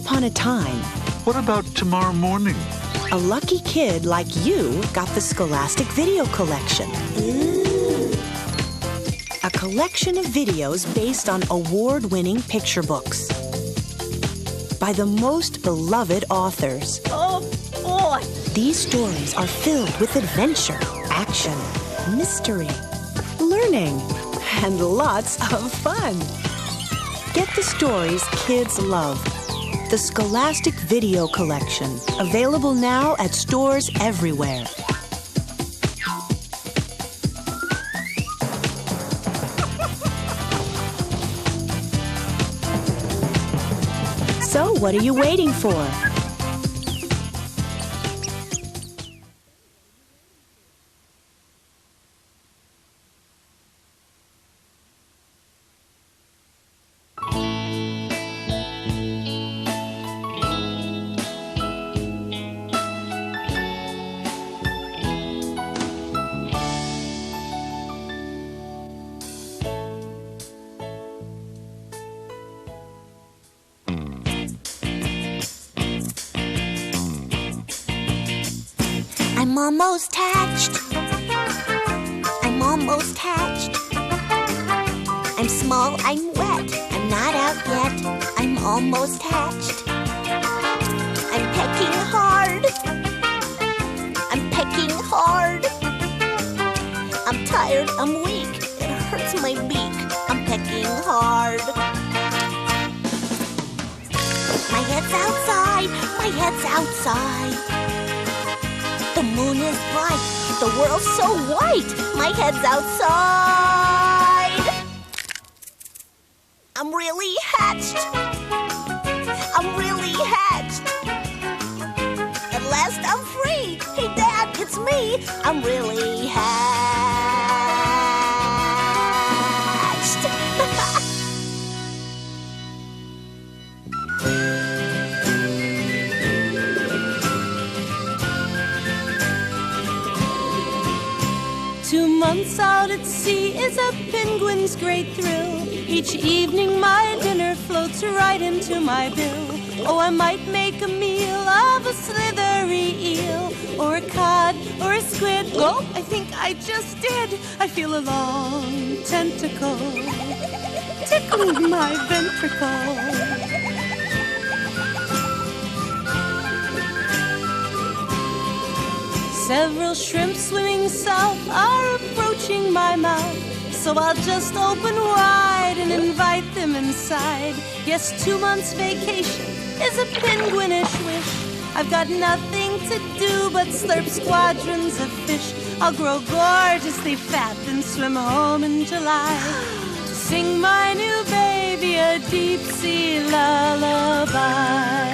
upon a time, What about tomorrow morning? a lucky kid like you got the Scholastic Video Collection. A collection of videos based on award-winning picture books by the most beloved authors. Oh, boy! These stories are filled with adventure, action, mystery, learning, and lots of fun. Get the stories kids love. The Scholastic Video Collection, available now at stores everywhere. So, what are you waiting for? I'm almost hatched. I'm almost hatched. I'm small, I'm wet. I'm not out yet. I'm almost hatched. I'm pecking hard. I'm pecking hard. I'm tired, I'm weak. It hurts my beak. I'm pecking hard. My head's outside. My head's outside. The moon is bright, the world's so white, my head's outside. I'm really hatched. I'm really hatched. At last I'm free. Hey, Dad, it's me. I'm really hatched. Months out at sea is a penguin's great thrill. Each evening my dinner floats right into my bill. Oh, I might make a meal of a slithery eel, or a cod, or a squid. Oh, I think I just did. I feel a long tentacle tickling my ventricle. Several shrimp swimming south are approaching my mouth, so I'll just open wide and invite them inside. Yes, 2 months vacation is a penguinish wish. I've got nothing to do but slurp squadrons of fish. I'll grow gorgeously fat and swim home in July to sing my new baby a deep sea lullaby.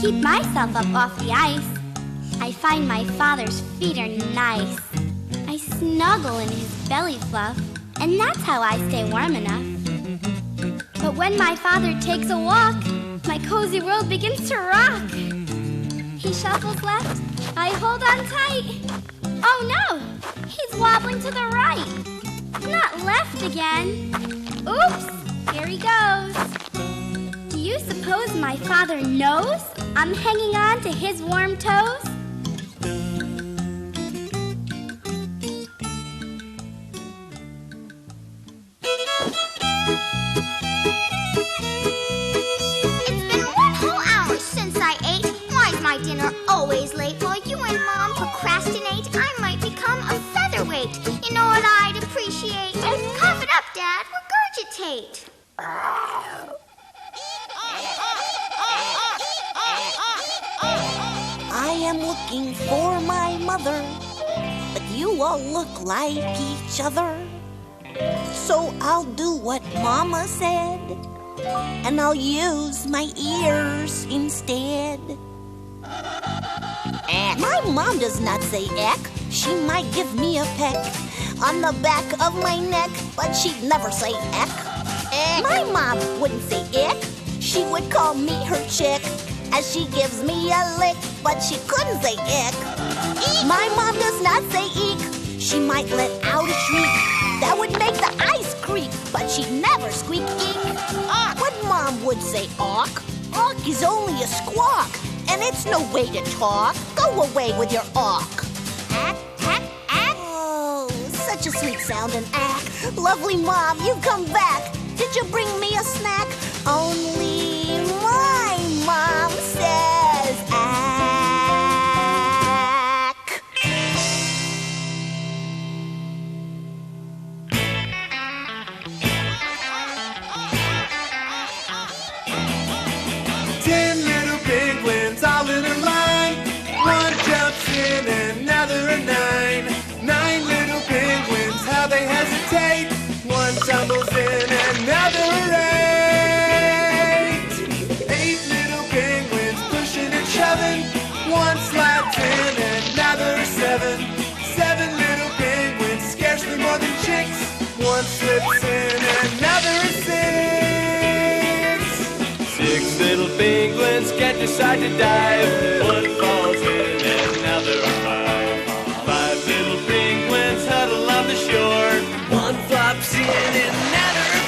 Keep myself up off the ice. I find my father's feet are nice. I snuggle in his belly fluff, and that's how I stay warm enough. But when my father takes a walk, my cozy world begins to rock. He shuffles left, I hold on tight. Oh no, he's wobbling to the right. Not left again. Oops, here he goes. Do you suppose my father knows I'm hanging on to his warm toes? It's been 1 whole hour since I ate. Why is my dinner always late? While you and Mom procrastinate, I might become a featherweight. You know what I'd appreciate? Cough it up, Dad. Regurgitate. I am looking for my mother, but you all look like each other. So I'll do what Mama said, and I'll use my ears instead. My mom does not say eck. She might give me a peck on the back of my neck, but she'd never say eck. ick. My mom wouldn't say ick. She would call me her chick as she gives me a lick, but she couldn't say ick. Eek. My mom does not say eek. She might let out a shriek that would make the ice creak, but she'd never squeak eek. But Mom would say awk. Awk is only a squawk, and it's no way to talk. Go away with your awk. Ack, ack, ack. Oh, such a sweet sounding ack. Lovely Mom, you've come back. Did you bring me a snack? Only my mom says ack. 10 little penguins all in a line. One jumps in and now there are 9. 9 little penguins, how they hesitate. One tumbles in and now there are 8. 8 little penguins pushing and shoving. One slides in and now there are 7. 7 little penguins, scarcely more than chicks. One slips in and now there are 6. 6 little penguins can't decide to dive. One falls in and now there are 5. 5 little penguins huddle on the shore. One flops in and now there are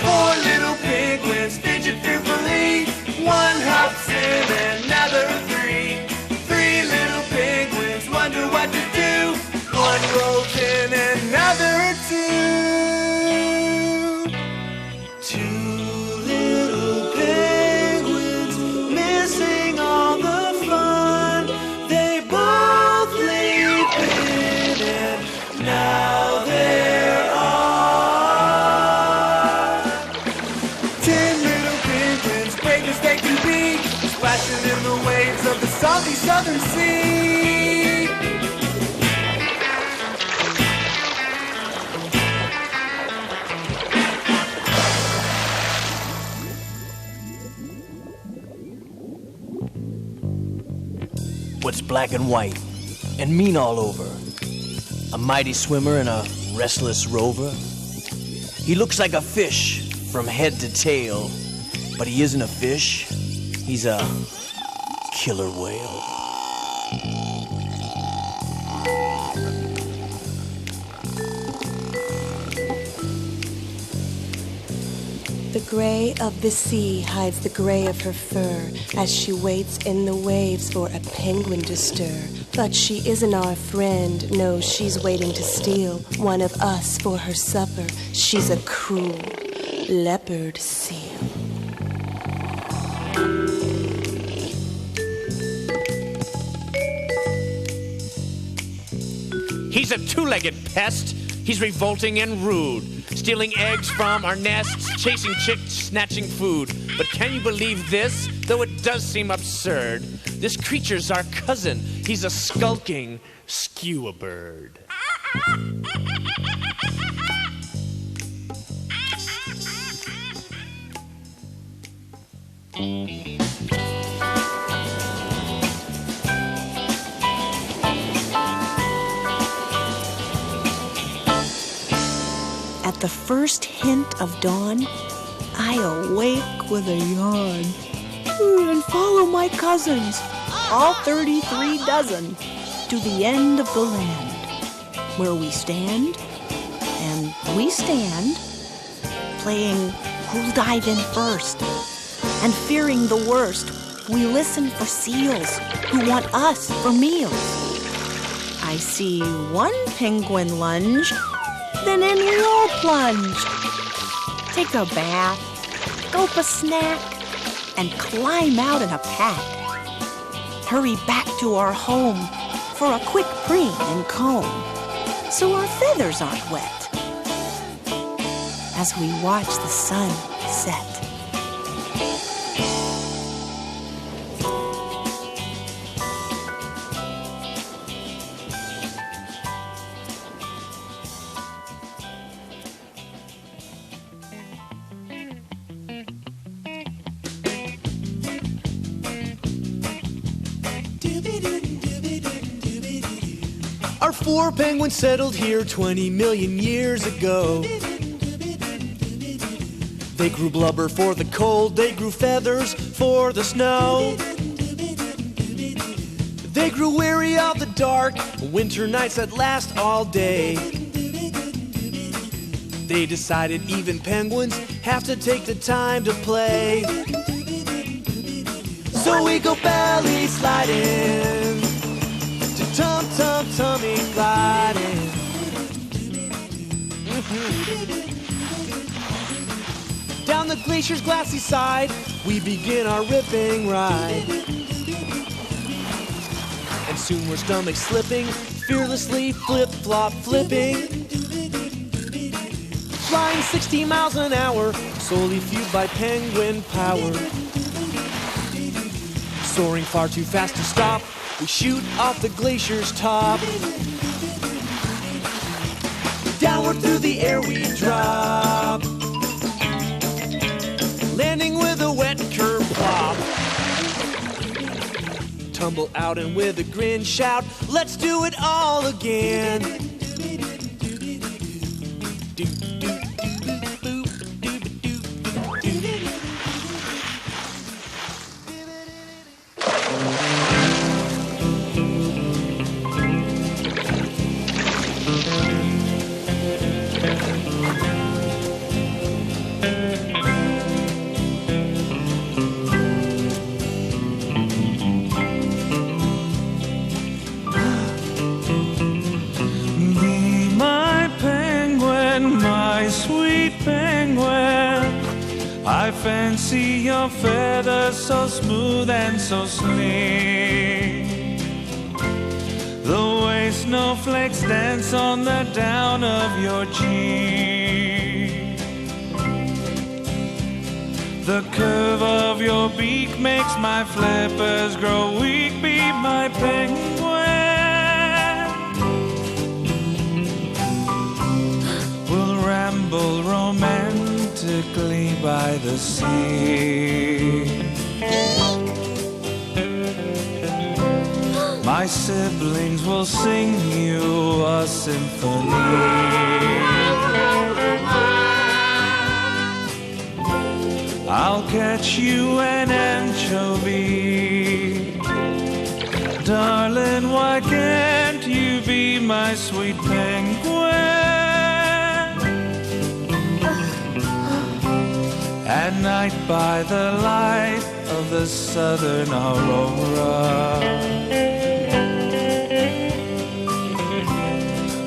4 little penguins fidget fearfully. One hops in and now there are 3. 3 little penguins wonder what to do. One rolls in and now there are 2. 2 little penguins missing all the fun. They both leap in and now there are 10 little penguins, brave as they can be, splashing in the waves of the salty southern sea. What's black and white and mean all over? A mighty swimmer and a restless rover? He looks like a fish from head to tail, but he isn't a fish. He's a killer whale. The gray of the sea hides the gray of her fur as she waits in the waves for a penguin to stir. But she isn't our friend, no, she's waiting to steal one of us for her supper. She's a cruel leopard seal. He's a two-legged pest. He's revolting and rude, stealing eggs from our nests, chasing chicks, snatching food. But can you believe this? Though it does seem absurd, this creature's our cousin. He's a skulking skew-a-bird. At the first hint of dawn, I awake with a yawn and follow my cousins, all 33 dozen, to the end of the land, where we stand, and we stand, playing who'll dive in first, and fearing the worst, we listen for seals who want us for meals. I see one penguin lunge, then in we all plunge. Take a bath, gulp a snack, and climb out in a pack. Hurry back to our home for a quick preen and comb, so our feathers aren't wet, as we watch the sun set. Our 4 penguins settled here 20 million years ago. They grew blubber for the cold, they grew feathers for the snow. They grew weary of the dark, winter nights that last all day. They decided even penguins have to take the time to play. So we go belly sliding, to tummy gliding. Down the glacier's glassy side, we begin our ripping ride. And soon we're stomach slipping, fearlessly flip-flop flipping. Flying 60 miles an hour, solely fueled by penguin power. Soaring far too fast to stop, we shoot off the glacier's top. Downward through the air we drop, landing with a wet curve plop. Tumble out and with a grin shout, let's do it all again. I fancy your feathers so smooth and so sleek. The way snowflakes dance on the down of your cheek. The curve of your beak makes my flippers grow weak. Be my penguin. We'll ramble romantically by the sea. My siblings will sing you a symphony. I'll catch you an anchovy. Darling, why can't you be my sweet penguin? At night by the light of the southern aurora,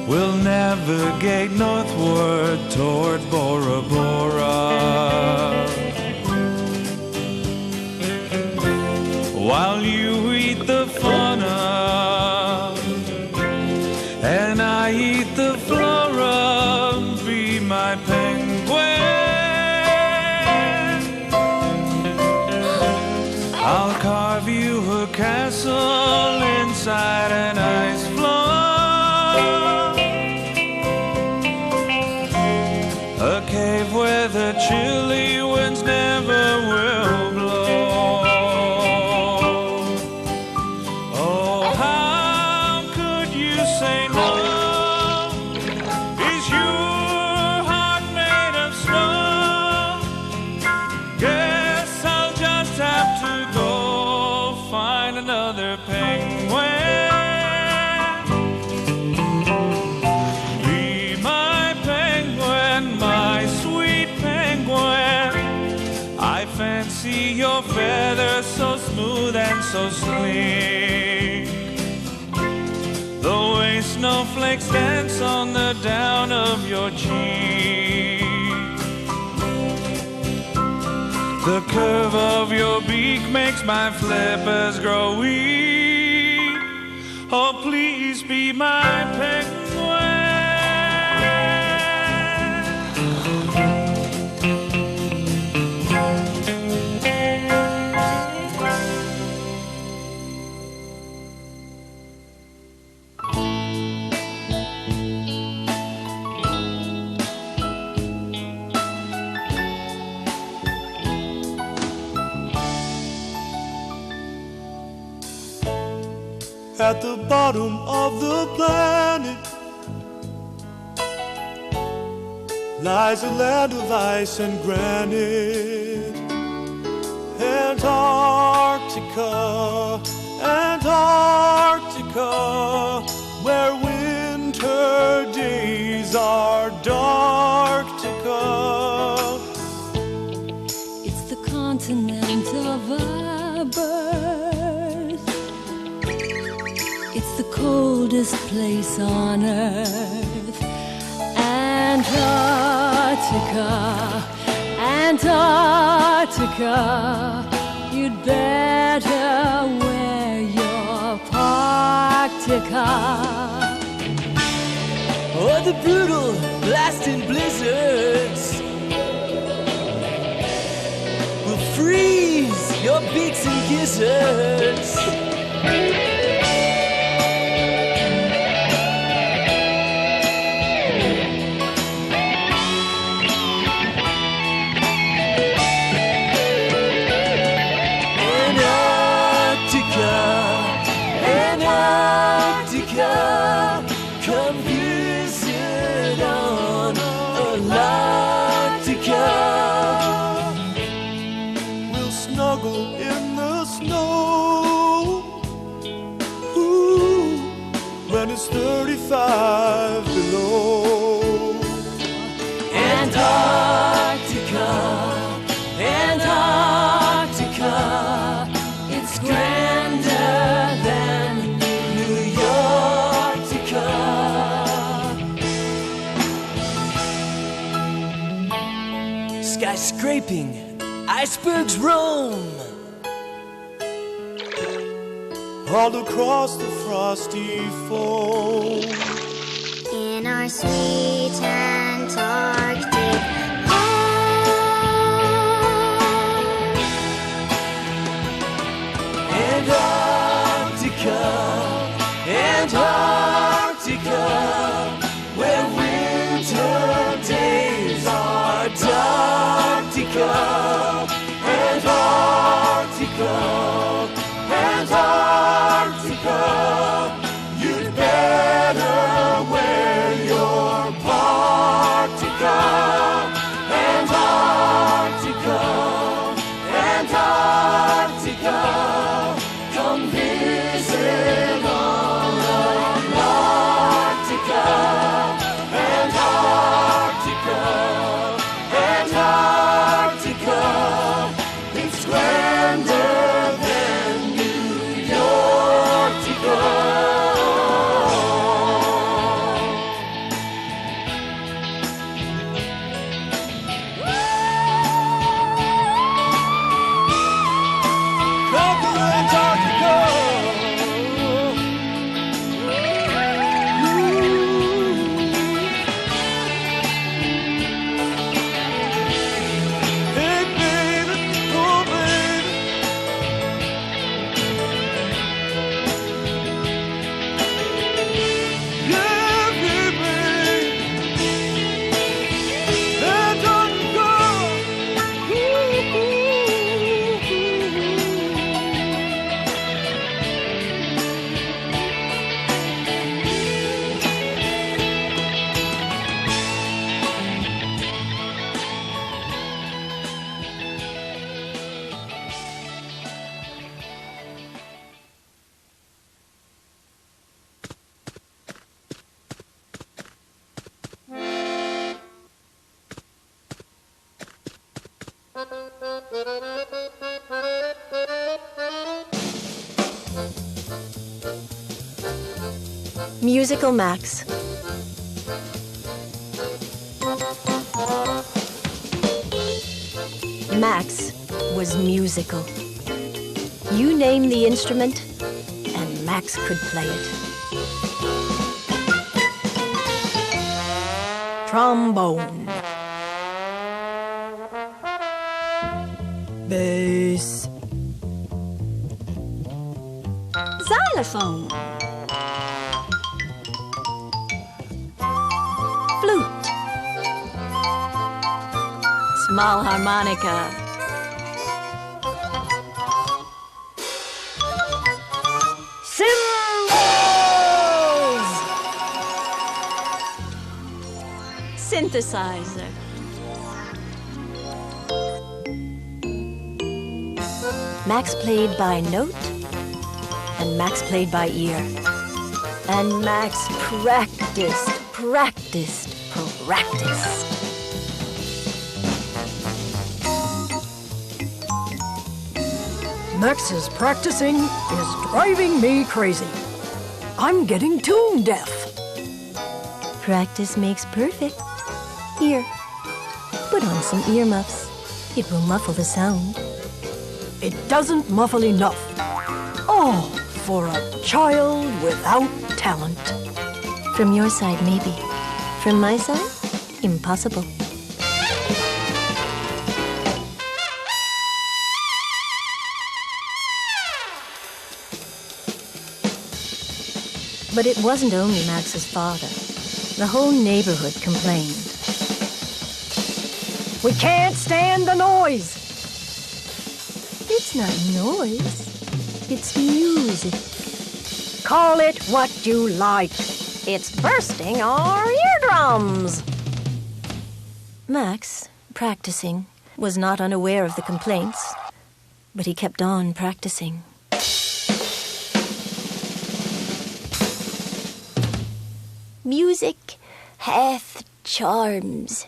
we'll navigate northward toward Bora Bora. While you eat the fauna and I eat the flora, be my penguin. I'll carve you a castle inside an ice floor, a cave where the chilly winds never will blow. Oh, how could you say no? Is your heart made of snow? Guess I'll just have to go find another penguin. Be my penguin, my sweet penguin. I fancy your feathers so smooth and so sleek. The way snowflakes dance on the down of your cheek. The curve of your beak makes my flippers grow weak. Oh, please be my penguin. At the bottom of the planet planet lies a land of ice and granite. Antarctica, Antarctica, where winter days are darktica. It's the continent of our birth. It's the coldest place on earth. Antarctica, Antarctica, you'd better wear your parktica. Or the brutal blasting blizzards will freeze your beaks and gizzards. Antarctica, come visit on Antarctica. We'll snuggle in the snow, ooh, when it's 35 below. Antarctica, Antarctica, it's grander than New Yorktica. Skyscraping, icebergs roam all across the frosty foam. In our sweet Antarctic Antarctica, Antarctica, where winter days are darktica. Antarctica, Antarctica, you'd better wear your parktica. Antarctica, Antarctica, come visit on Antarctica. Antarctica, Antarctica, it's grander than New Yorktica. Conquer Antarctica. Hey baby, oh baby, yeah baby, Antarctica. Musical Max. Max was musical. You name the instrument, and Max could play it. Trombone, bass, xylophone, flute, small harmonica, cymbals, synthesizer. Max played by note, and Max played by ear. And Max practiced. Max's practicing is driving me crazy. I'm getting tune deaf. Practice makes perfect. Here, put on some earmuffs. It will muffle the sound. It doesn't muffle enough. Oh, for a child without talent. From your side, maybe. From my side, impossible. But it wasn't only Max's father. The whole neighborhood complained. We can't stand the noise. It's not noise. It's music. Call it what you like. It's bursting our eardrums. Max, practicing, was not unaware of the complaints, but he kept on practicing. Music hath charms,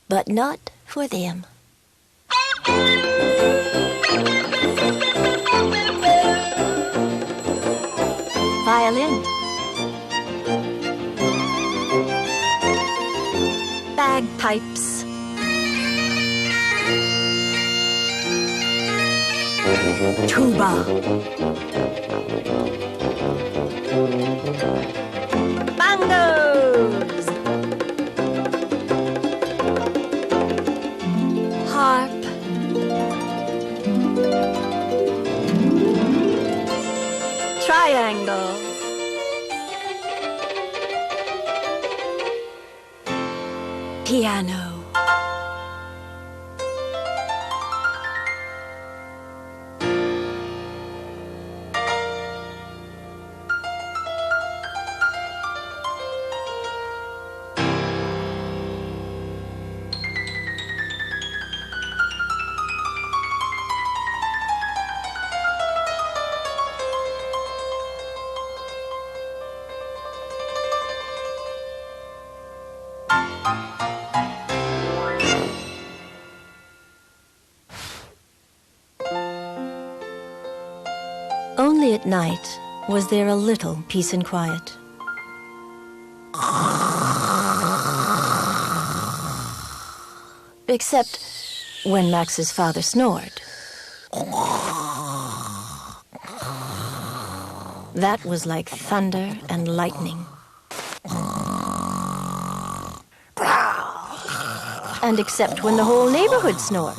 but not for them. Violin. Bagpipes. Tuba. Bongos. Harp. Triangle. Piano. Only at night was there a little peace and quiet. Except when Max's father snored. That was like thunder and lightning. And except when the whole neighborhood snored.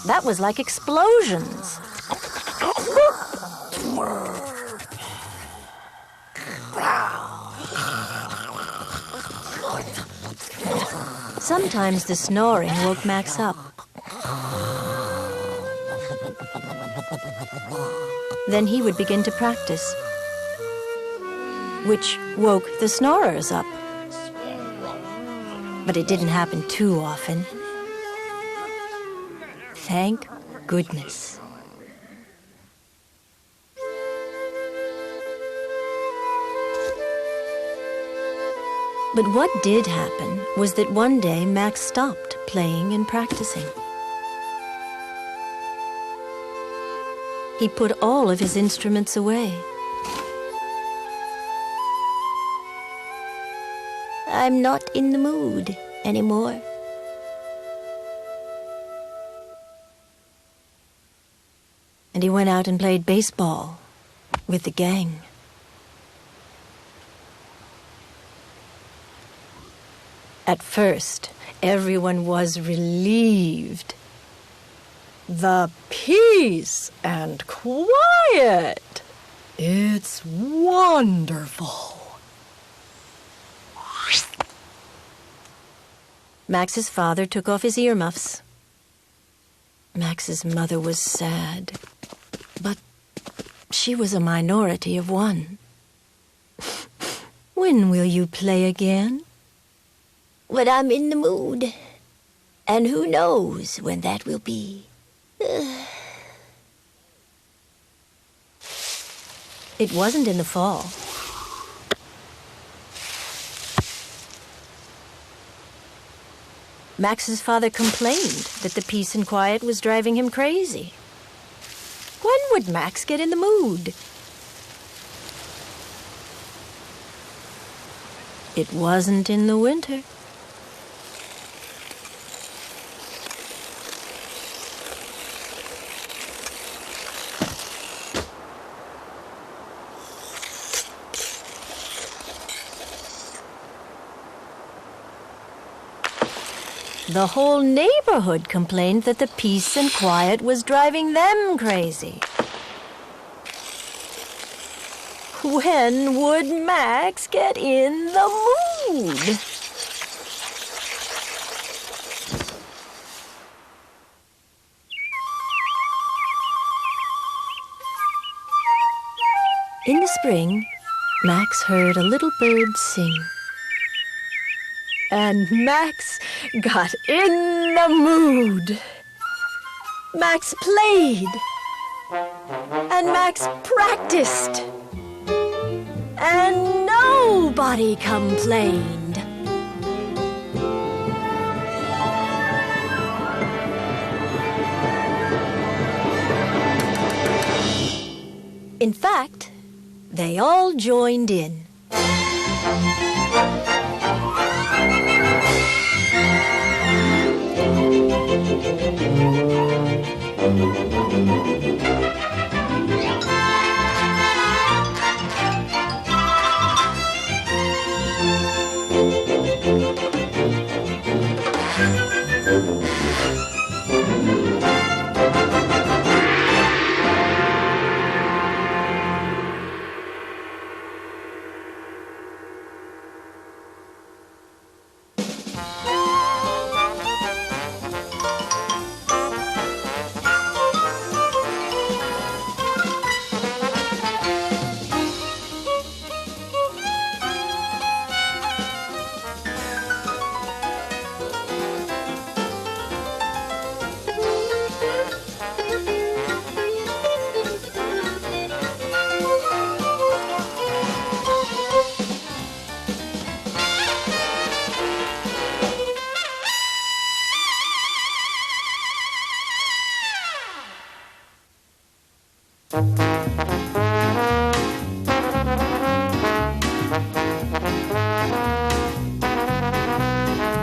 That was like explosions. Sometimes the snoring woke Max up. Then he would begin to practice, which woke the snorers up. But it didn't happen too often. Thank goodness. But what did happen was that one day Max stopped playing and practicing. He put all of his instruments away. I'm not in the mood anymore. And he went out and played baseball with the gang. At first, everyone was relieved. The peace and quiet. It's wonderful. Max's father took off his earmuffs. Max's mother was sad, but she was a minority of one. When will you play again? When I'm in the mood. And who knows when that will be. It wasn't in the fall. Max's father complained that the peace and quiet was driving him crazy. When would Max get in the mood? It wasn't in the winter. The whole neighborhood complained that the peace and quiet was driving them crazy. When would Max get in the mood? In the spring, Max heard a little bird sing. And Max got in the mood. Max played. And Max practiced. And nobody complained. In fact, they all joined in.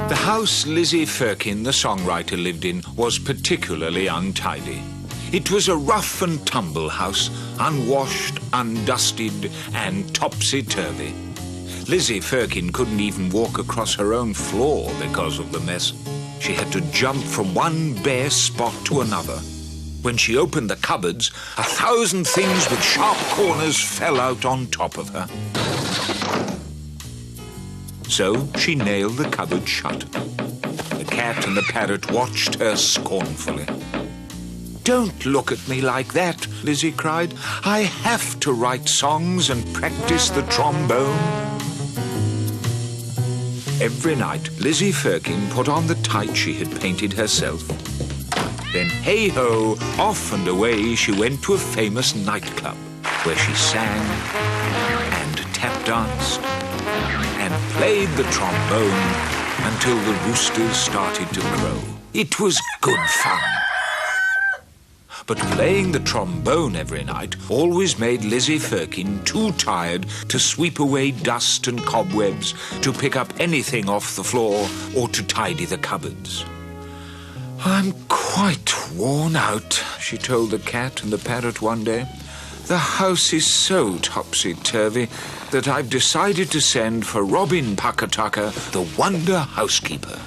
The house Lizzie Firkin, the songwriter, lived in was particularly untidy. It was a rough and tumble house, unwashed, undusted, and topsy-turvy. Lizzie Firkin couldn't even walk across her own floor because of the mess. She had to jump from one bare spot to another. When she opened the cupboards, 1,000 things with sharp corners fell out on top of her. So she nailed the cupboard shut. The cat and the parrot watched her scornfully. "Don't look at me like that," Lizzie cried. "I have to write songs and practice the trombone." Every night, Lizzie Firkin put on the tights she had painted herself. Then, hey-ho, off and away she went to a famous nightclub where she sang and tap-danced and played the trombone until the roosters started to crow. It was good fun. But playing the trombone every night always made Lizzie Firkin too tired to sweep away dust and cobwebs, to pick up anything off the floor, or to tidy the cupboards. "I'm quite worn out," she told the cat and the parrot one day. "The house is so topsy-turvy that I've decided to send for Robin Puckatucker, the wonder housekeeper."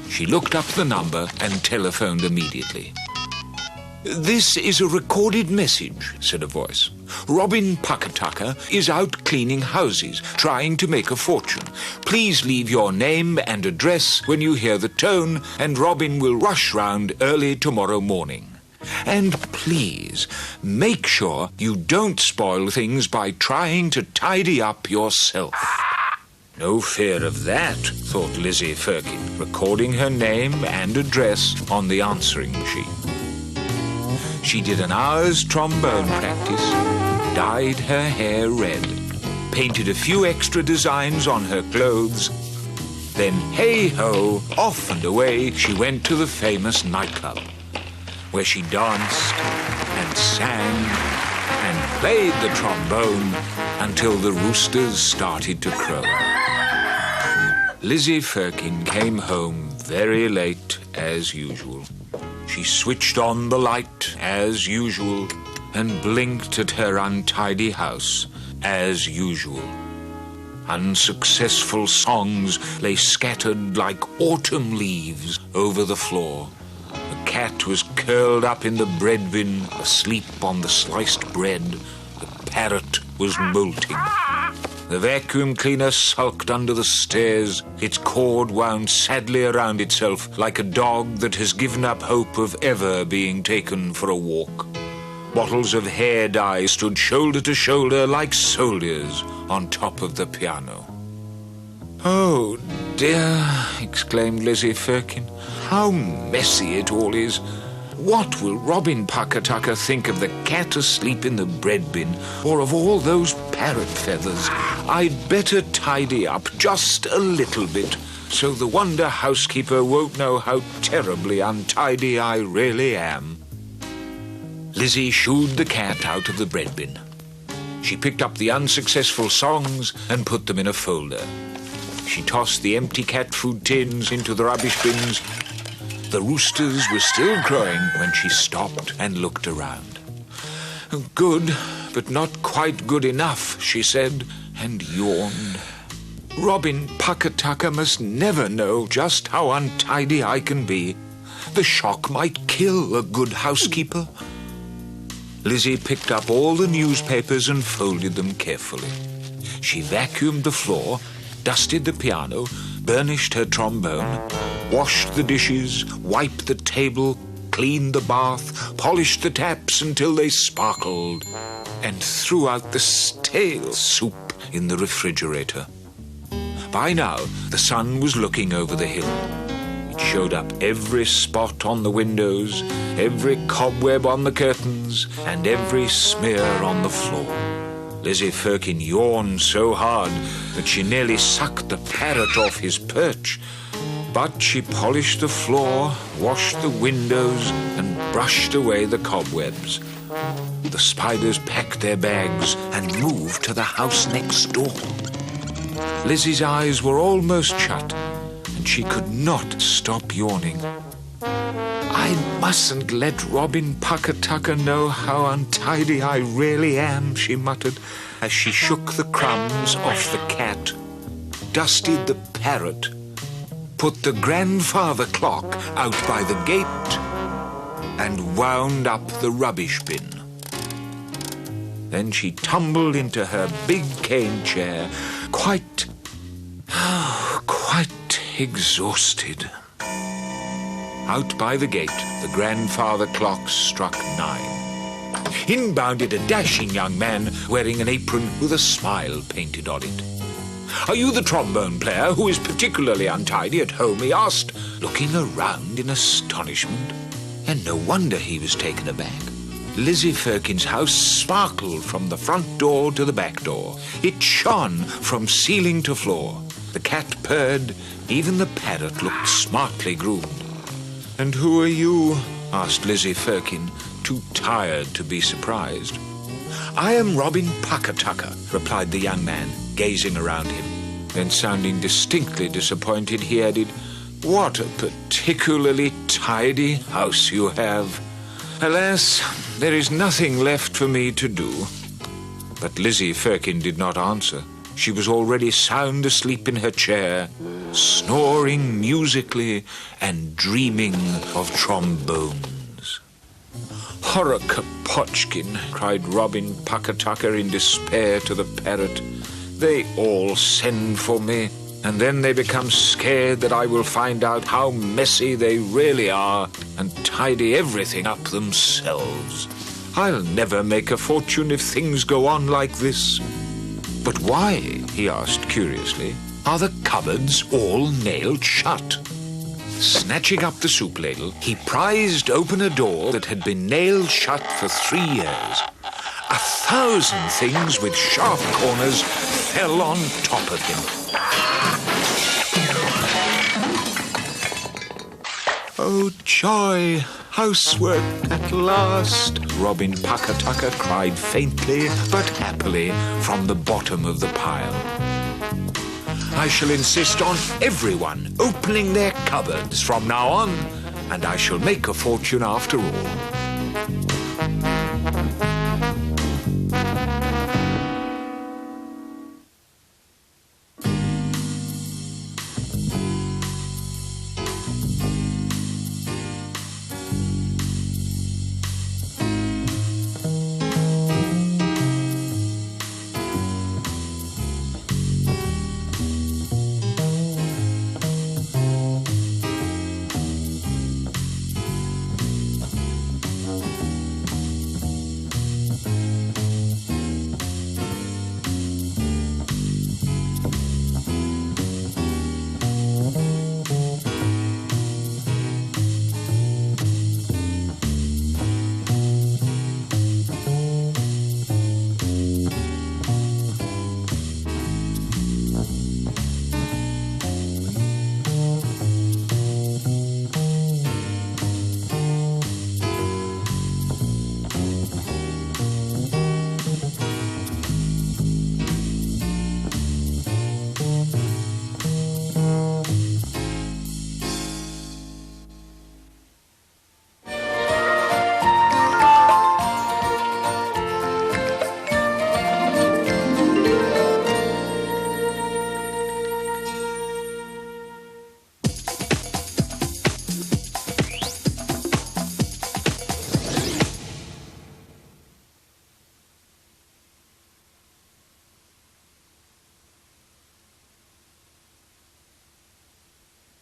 She looked up the number and telephoned immediately. "This is a recorded message," said a voice. "Robin Puckatucker is out cleaning houses, trying to make a fortune. Please leave your name and address when you hear the tone, and Robin will rush round early tomorrow morning. And please, make sure you don't spoil things by trying to tidy up yourself. No fear of that, thought Lizzie Firkin, recording her name and address on the answering machine. She did an hour's trombone practice, dyed her hair red, painted a few extra designs on her clothes. Then, hey-ho, off and away she went to the famous nightclub, where she danced and sang and played the trombone until the roosters started to crow. Lizzie Firkin came home very late as usual. She switched on the light as usual and blinked at her untidy house as usual. Unsuccessful songs lay scattered like autumn leaves over the floor. The cat was curled up in the bread bin, asleep on the sliced bread. The parrot was molting. The vacuum cleaner sulked under the stairs, its cord wound sadly around itself like a dog that has given up hope of ever being taken for a walk. Bottles of hair dye stood shoulder to shoulder like soldiers on top of the piano. "Oh dear," exclaimed Lizzie Firkin, "how messy it all is. What will Robin Pucker-Tucker think of the cat asleep in the bread bin, or of all those parrot feathers? I'd better tidy up just a little bit, so the wonder housekeeper won't know how terribly untidy I really am." Lizzie shooed the cat out of the bread bin. She picked up the unsuccessful songs and put them in a folder. She tossed the empty cat food tins into the rubbish bins. The roosters were still crowing when she stopped and looked around. "Good, but not quite good enough," she said, and yawned. "Robin Pucker-Tucker must never know just how untidy I can be. The shock might kill a good housekeeper." Lizzie picked up all the newspapers and folded them carefully. She vacuumed the floor, dusted the piano, burnished her trombone, washed the dishes, wiped the table, cleaned the bath, polished the taps until they sparkled, and threw out the stale soup in the refrigerator. By now, the sun was looking over the hill. It showed up every spot on the windows, every cobweb on the curtains, and every smear on the floor. Lizzie Firkin yawned so hard that she nearly sucked the parrot off his perch. But she polished the floor, washed the windows, and brushed away the cobwebs. The spiders packed their bags and moved to the house next door. Lizzie's eyes were almost shut, and she could not stop yawning. "I mustn't let Robin Pucker-Tucker know how untidy I really am," she muttered, as she shook the crumbs off the cat, dusted the parrot, put the grandfather clock out by the gate, and wound up the rubbish bin. Then she tumbled into her big cane chair, quite exhausted. Out by the gate, the grandfather clock struck 9. In bounded a dashing young man wearing an apron with a smile painted on it. "Are you the trombone player who is particularly untidy at home?" he asked, looking around in astonishment. And no wonder he was taken aback. Lizzie Firkin's house sparkled from the front door to the back door. It shone from ceiling to floor. The cat purred. Even the parrot looked smartly groomed. "And who are you?" asked Lizzie Firkin, too tired to be surprised. "I am Robin Pucker-Tucker," replied the young man, gazing around him. Then, sounding distinctly disappointed, he added, "What a particularly tidy house you have. Alas, there is nothing left for me to do." But Lizzie Firkin did not answer. She was already sound asleep in her chair, snoring musically and dreaming of trombones. "Horror-Kapochkin," cried Robin Pucker-Tucker in despair to the parrot. "They all send for me, And then they become scared that I will find out how messy they really are and tidy everything up themselves. I'll never make a fortune if things go on like this. But why, he asked curiously, are the cupboards all nailed shut? Snatching up the soup ladle, he prized open a door that had been nailed shut for 3 years. 1,000 things with sharp corners fell on top of him. Oh, joy! Housework at last! Robin Pucker-Tucker cried faintly but happily from the bottom of the pile. I shall insist on everyone opening their cupboards from now on, and I shall make a fortune after all.